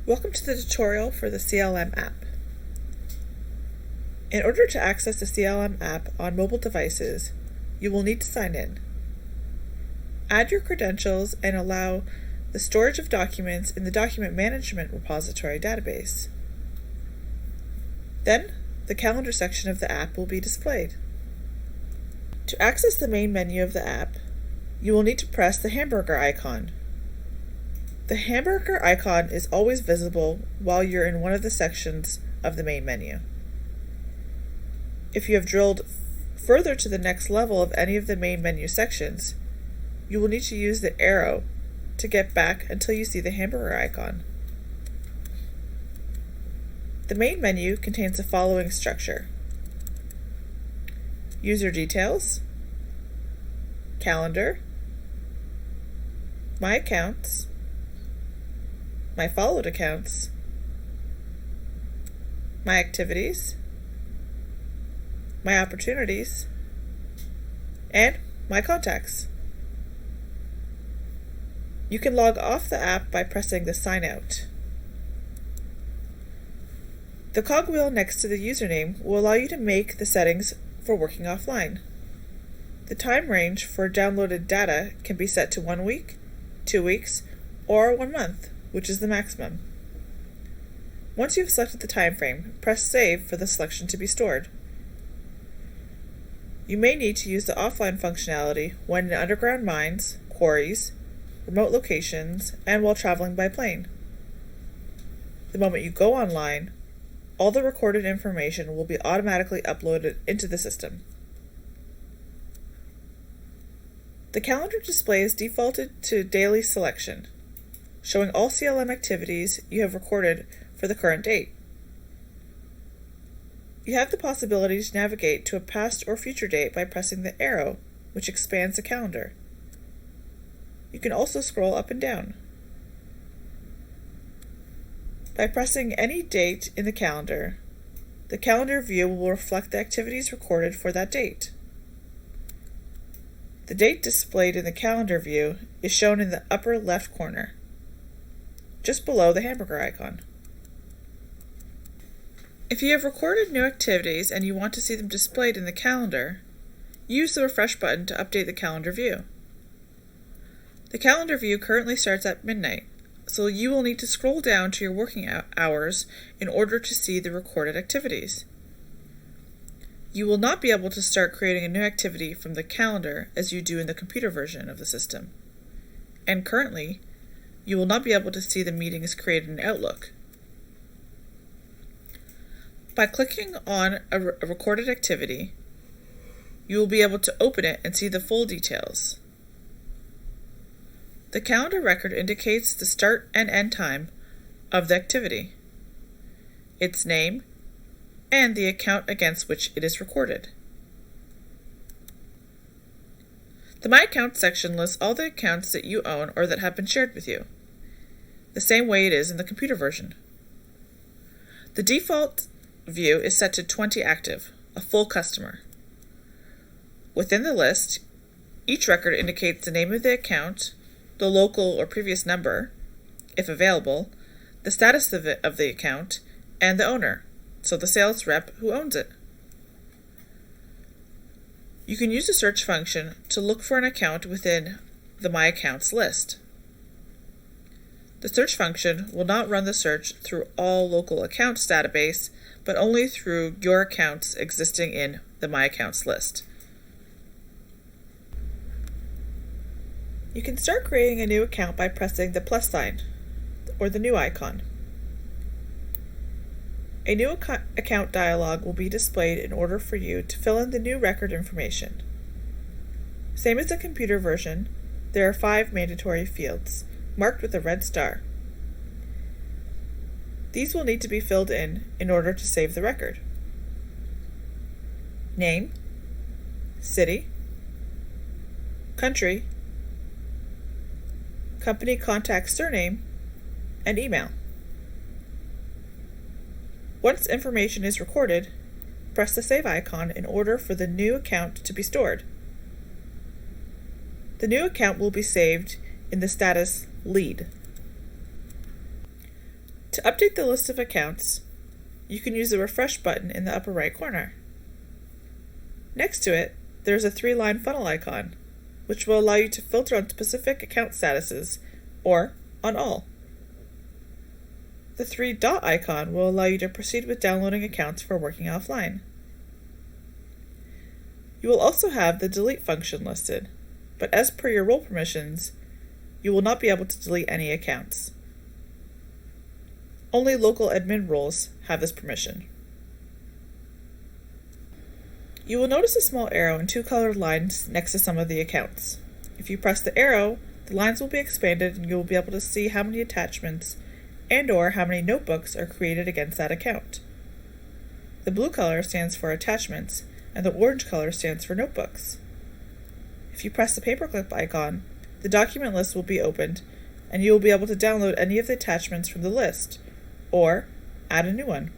Welcome to the tutorial for the CLM app. In order to access the CLM app on mobile devices, you will need to sign in. Add your credentials and allow the storage of documents in the Document Management Repository database. Then, the calendar section of the app will be displayed. To access the main menu of the app, you will need to press the hamburger icon. The hamburger icon is always visible while you're in one of the sections of the main menu. If you have drilled further to the next level of any of the main menu sections, you will need to use the arrow to get back until you see the hamburger icon. The main menu contains the following structure: user details, calendar, my accounts, my followed accounts, my activities, my opportunities, and my contacts. You can log off the app by pressing the Sign Out. The cogwheel next to the username will allow you to make the settings for working offline. The time range for downloaded data can be set to 1 week, 2 weeks, or 1 month, which is the maximum. Once you have selected the time frame, press Save for the selection to be stored. You may need to use the offline functionality when in underground mines, quarries, remote locations, and while traveling by plane. The moment you go online, all the recorded information will be automatically uploaded into the system. The calendar display is defaulted to daily selection, showing all CLM activities you have recorded for the current date. You have the possibility to navigate to a past or future date by pressing the arrow, which expands the calendar. You can also scroll up and down. By pressing any date in the calendar view will reflect the activities recorded for that date. The date displayed in the calendar view is shown in the upper left corner, just below the hamburger icon. If you have recorded new activities and you want to see them displayed in the calendar, use the refresh button to update the calendar view. The calendar view currently starts at midnight, so you will need to scroll down to your working hours in order to see the recorded activities. You will not be able to start creating a new activity from the calendar as you do in the computer version of the system. And currently, you will not be able to see the meetings created in Outlook. By clicking on a recorded activity, you will be able to open it and see the full details. The calendar record indicates the start and end time of the activity, its name, and the account against which it is recorded. The My Accounts section lists all the accounts that you own or that have been shared with you, the same way it is in the computer version. The default view is set to 20 active, a full customer. Within the list, each record indicates the name of the account, the local or previous number, if available, the status of the account, and the owner, so the sales rep who owns it. You can use the search function to look for an account within the My Accounts list. The search function will not run the search through all local accounts database, but only through your accounts existing in the My Accounts list. You can start creating a new account by pressing the plus sign, or the new icon. A new account dialog will be displayed in order for you to fill in the new record information. Same as the computer version, there are 5 mandatory fields, marked with a red star. These will need to be filled in order to save the record. Name, city, country, company contact surname, and email. Once information is recorded, press the Save icon in order for the new account to be stored. The new account will be saved in the status Lead. To update the list of accounts, you can use the refresh button in the upper right corner. Next to it, there is a 3-line funnel icon, which will allow you to filter on specific account statuses or on all. The 3-dot icon will allow you to proceed with downloading accounts for working offline. You will also have the delete function listed, but as per your role permissions, you will not be able to delete any accounts. Only local admin roles have this permission. You will notice a small arrow and 2 colored lines next to some of the accounts. If you press the arrow, the lines will be expanded and you will be able to see how many attachments and/or how many notebooks are created against that account. The blue color stands for attachments and the orange color stands for notebooks. If you press the paperclip icon, the document list will be opened and you will be able to download any of the attachments from the list or add a new one.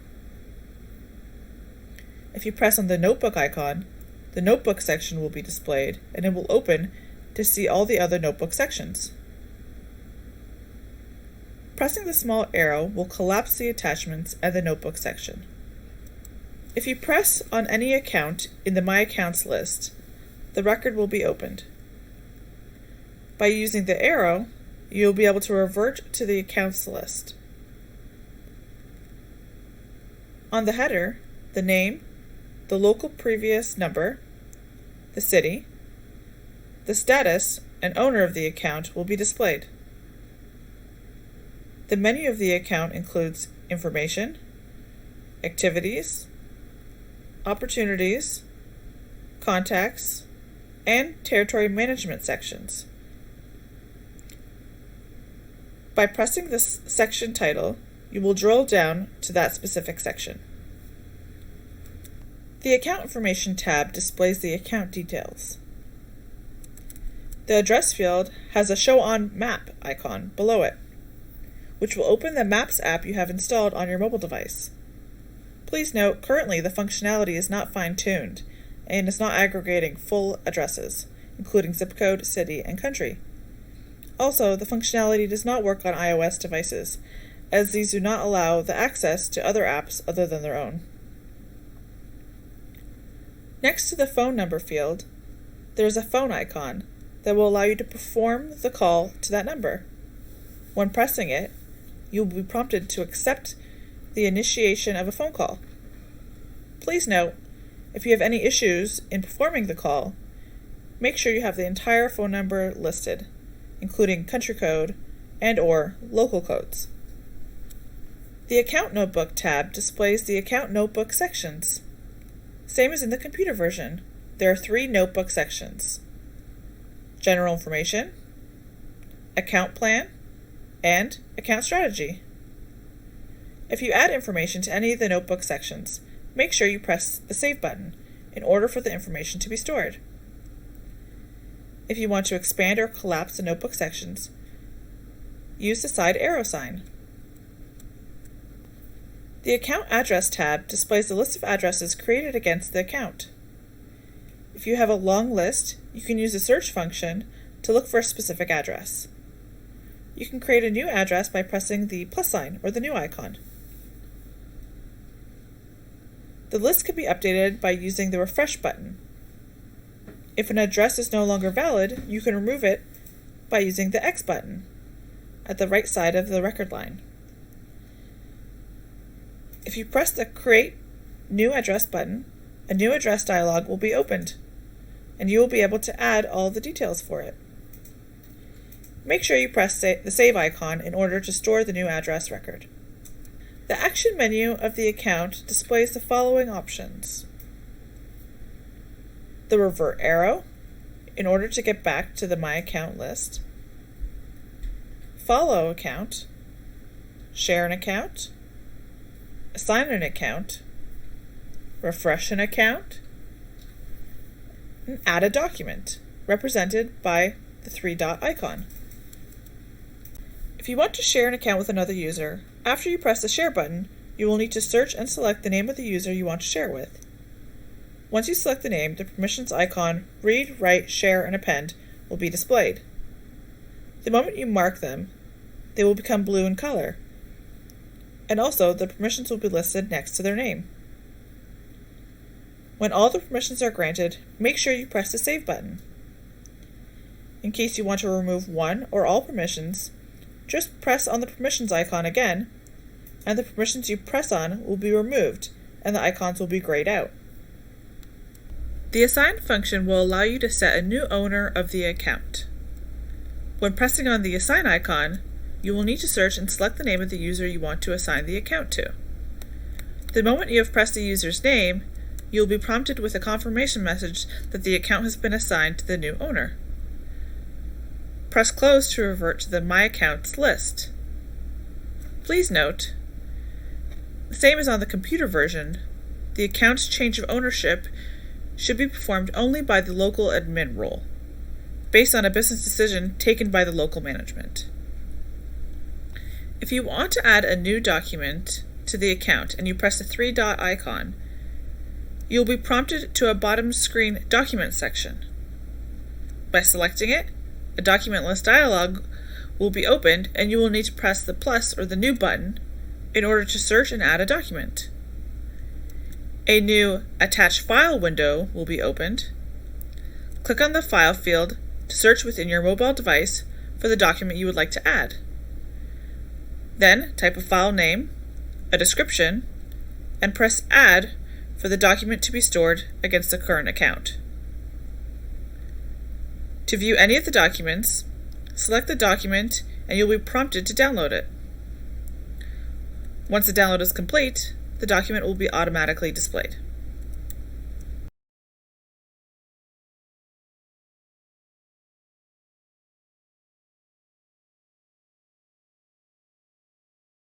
If you press on the notebook icon, the notebook section will be displayed and it will open to see all the other notebook sections. Pressing the small arrow will collapse the attachments and the notebook section. If you press on any account in the My Accounts list, the record will be opened. By using the arrow, you'll be able to revert to the accounts list. On the header, the name, the local previous number, the city, the status, and owner of the account will be displayed. The menu of the account includes information, activities, opportunities, contacts, and territory management sections. By pressing this section title, you will drill down to that specific section. The Account Information tab displays the account details. The address field has a Show on Map icon below it, which will open the Maps app you have installed on your mobile device. Please note, currently the functionality is not fine-tuned and is not aggregating full addresses, including zip code, city, and country. Also, the functionality does not work on iOS devices, as these do not allow the access to other apps other than their own. Next to the phone number field, there is a phone icon that will allow you to perform the call to that number. When pressing it, you will be prompted to accept the initiation of a phone call. Please note, if you have any issues in performing the call, make sure you have the entire phone number listed, including country code and/or local codes. The Account Notebook tab displays the account notebook sections. Same as in the computer version, there are 3 notebook sections: General Information, Account Plan, and Account Strategy. If you add information to any of the notebook sections, make sure you press the Save button in order for the information to be stored. If you want to expand or collapse the notebook sections, use the side arrow sign. The Account Address tab displays the list of addresses created against the account. If you have a long list, you can use the search function to look for a specific address. You can create a new address by pressing the plus sign or the new icon. The list can be updated by using the refresh button. If an address is no longer valid, you can remove it by using the X button at the right side of the record line. If you press the Create New Address button, a new address dialog will be opened, and you will be able to add all the details for it. Make sure you press the Save icon in order to store the new address record. The Action menu of the account displays the following options: the Revert arrow, in order to get back to the My Account list, Follow account, Share an account, Assign an account, Refresh an account, and Add a document, represented by the 3-dot icon. If you want to share an account with another user, after you press the Share button, you will need to search and select the name of the user you want to share with. Once you select the name, the permissions icon, Read, Write, Share, and Append will be displayed. The moment you mark them, they will become blue in color. and also the permissions will be listed next to their name. When all the permissions are granted, make sure you press the Save button. In case you want to remove one or all permissions, just press on the permissions icon again, and the permissions you press on will be removed, and the icons will be grayed out. The Assign function will allow you to set a new owner of the account. When pressing on the Assign icon, you will need to search and select the name of the user you want to assign the account to. The moment you have pressed the user's name, you will be prompted with a confirmation message that the account has been assigned to the new owner. Press Close to revert to the My Accounts list. Please note, the same as on the computer version, the account's change of ownership should be performed only by the local admin role, based on a business decision taken by the local management. If you want to add a new document to the account and you press the three-dot icon, you will be prompted to a bottom screen Document section. By selecting it, a document list dialog will be opened and you will need to press the plus or the New button in order to search and add a document. A new Attach File window will be opened. Click on the File field to search within your mobile device for the document you would like to add. Then type a file name, a description, and press Add for the document to be stored against the current account. To view any of the documents, select the document and you'll be prompted to download it. Once the download is complete, the document will be automatically displayed.